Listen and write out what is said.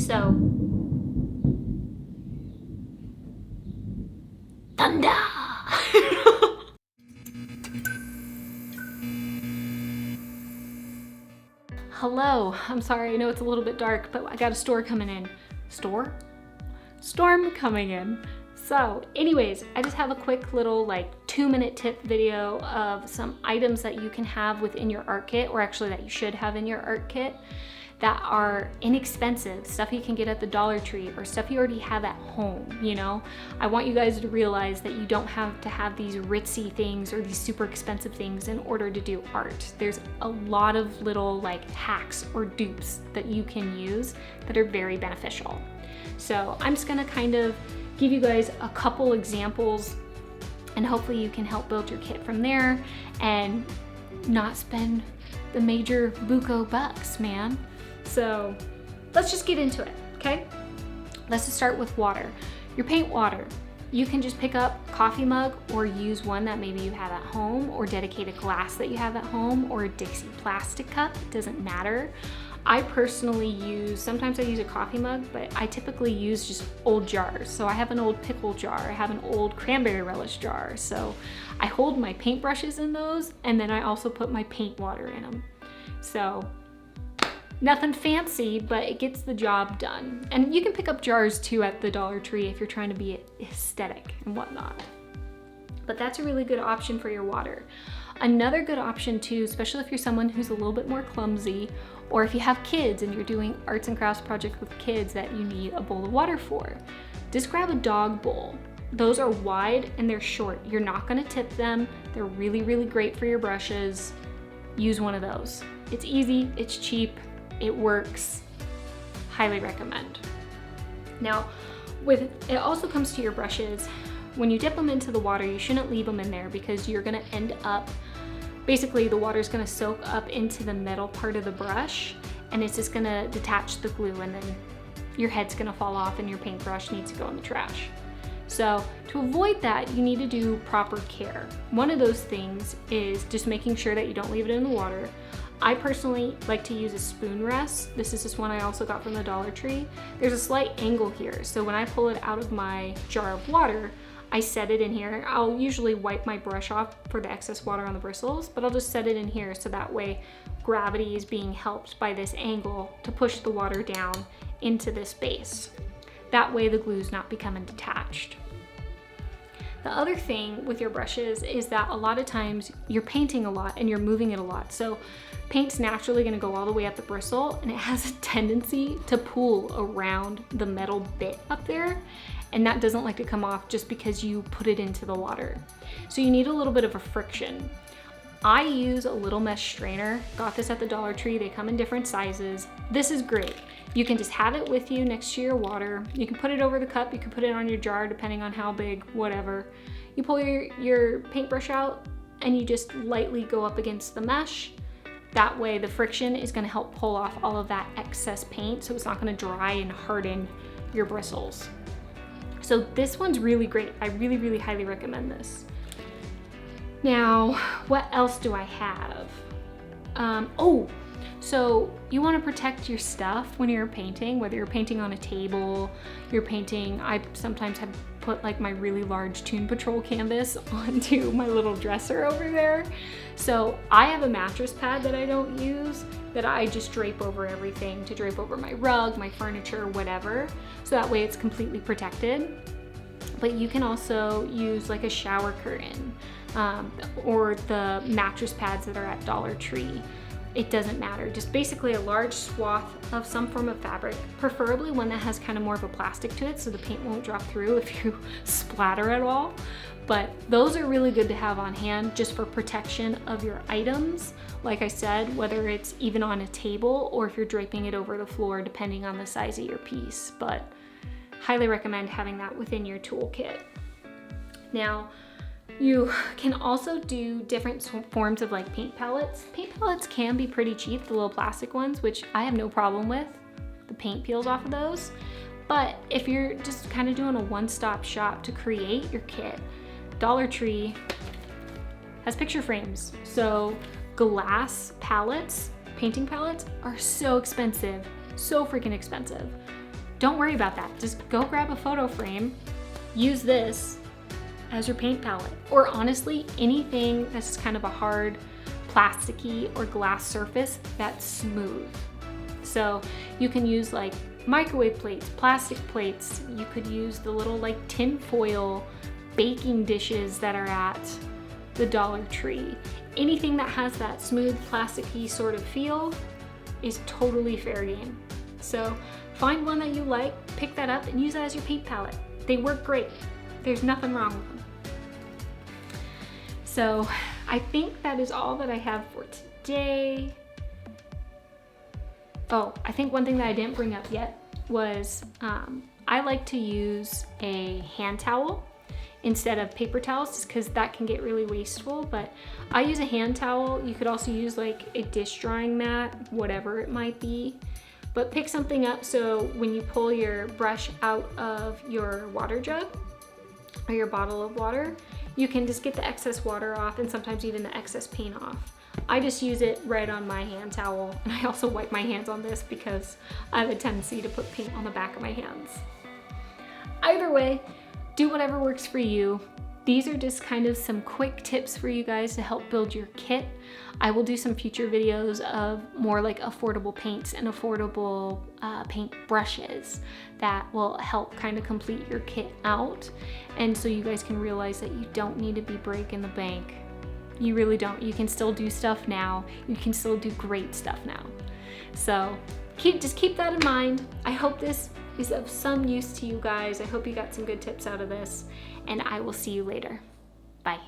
So, thunder! Hello, I'm sorry, I know it's a little bit dark, but I got a storm coming in. Storm coming in. So anyways, I just have a quick little like 2-minute tip video of some items that you can have within your art kit, or actually that you should have in your art kit, that are inexpensive, stuff you can get at the Dollar Tree or stuff you already have at home, you know? I want you guys to realize that you don't have to have these ritzy things or these super expensive things in order to do art. There's a lot of little like hacks or dupes that you can use that are very beneficial. So I'm just gonna kind of give you guys a couple examples, and hopefully you can help build your kit from there and not spend the major buco bucks, man. So let's just get into it, okay? Let's just start with water. Your paint water. You can just pick up a coffee mug or use one that maybe you have at home, or dedicated glass that you have at home, or a Dixie plastic cup, it doesn't matter. I personally use, sometimes I use a coffee mug, but I typically use just old jars. So I have an old pickle jar, I have an old cranberry relish jar. So I hold my paintbrushes in those, and then I also put my paint water in them. So nothing fancy, but it gets the job done. And you can pick up jars too at the Dollar Tree if you're trying to be aesthetic and whatnot. But that's a really good option for your water. Another good option too, especially if you're someone who's a little bit more clumsy, or if you have kids and you're doing arts and crafts projects with kids that you need a bowl of water for, just grab a dog bowl. Those are wide and they're short. You're not gonna tip them. They're really, really great for your brushes. Use one of those. It's easy, it's cheap, it works. Highly recommend. Now, it also comes to your brushes. When you dip them into the water, you shouldn't leave them in there, because you're gonna end up, basically the water's gonna soak up into the metal part of the brush, and it's just gonna detach the glue, and then your head's gonna fall off and your paintbrush needs to go in the trash. So to avoid that, you need to do proper care. One of those things is just making sure that you don't leave it in the water. I personally like to use a spoon rest. This is just one I also got from the Dollar Tree. There's a slight angle here, so when I pull it out of my jar of water, I set it in here. I'll usually wipe my brush off for the excess water on the bristles, but I'll just set it in here so that way gravity is being helped by this angle to push the water down into this base. That way the glue's not becoming detached. The other thing with your brushes is that a lot of times you're painting a lot and you're moving it a lot. So paint's naturally gonna go all the way up the bristle, and it has a tendency to pool around the metal bit up there, and that doesn't like to come off just because you put it into the water. So you need a little bit of a friction. I use a little mesh strainer. Got this at the Dollar Tree. They come in different sizes. This is great. You can just have it with you next to your water. You can put it over the cup. You can put it on your jar, depending on how big, whatever. You pull your paintbrush out and you just lightly go up against the mesh. That way the friction is gonna help pull off all of that excess paint, so it's not gonna dry and harden your bristles. So this one's really great. I really, really highly recommend this. Now, what else do I have? So you want to protect your stuff when you're painting, whether you're painting on a table, I sometimes have put like my really large Toon Patrol canvas onto my little dresser over there. So I have a mattress pad that I don't use, that I just drape over everything, to drape over my rug, my furniture, whatever. So that way it's completely protected. But you can also use like a shower curtain, or the mattress pads that are at Dollar Tree. It doesn't matter, just basically a large swath of some form of fabric, preferably one that has kind of more of a plastic to it so the paint won't drop through if you splatter at all. But those are really good to have on hand just for protection of your items. Like I said, whether it's even on a table or if you're draping it over the floor, depending on the size of your piece. But highly recommend having that within your toolkit. Now, you can also do different forms of like paint palettes. Paint palettes can be pretty cheap, the little plastic ones, which I have no problem with. The paint peels off of those. But if you're just kind of doing a one-stop shop to create your kit, Dollar Tree has picture frames. So glass palettes, painting palettes, are so expensive, so freaking expensive. don't worry about that. Just go grab a photo frame, use this as your paint palette. Or honestly, anything that's just kind of a hard plasticky or glass surface that's smooth. So you can use like microwave plates, plastic plates. You could use the little like tin foil baking dishes that are at the Dollar Tree. Anything that has that smooth plasticky sort of feel is totally fair game. So find one that you like, pick that up and use that as your paint palette. They work great. There's nothing wrong with them. So I think that is all that I have for today. Oh, I think one thing that I didn't bring up yet was I like to use a hand towel instead of paper towels, just because that can get really wasteful. But I use a hand towel. You could also use like a dish drying mat, whatever it might be. But pick something up so when you pull your brush out of your water jug or your bottle of water, you can just get the excess water off and sometimes even the excess paint off. I just use it right on my hand towel, and I also wipe my hands on this because I have a tendency to put paint on the back of my hands. Either way, do whatever works for you. These are just kind of some quick tips for you guys to help build your kit. I will do some future videos of more like affordable paints and affordable paint brushes that will help kind of complete your kit out. And so you guys can realize that you don't need to be breaking the bank. You really don't. You can still do stuff now. You can still do great stuff now. So just keep that in mind. I hope this is of some use to you guys. I hope you got some good tips out of this, and I will see you later. Bye.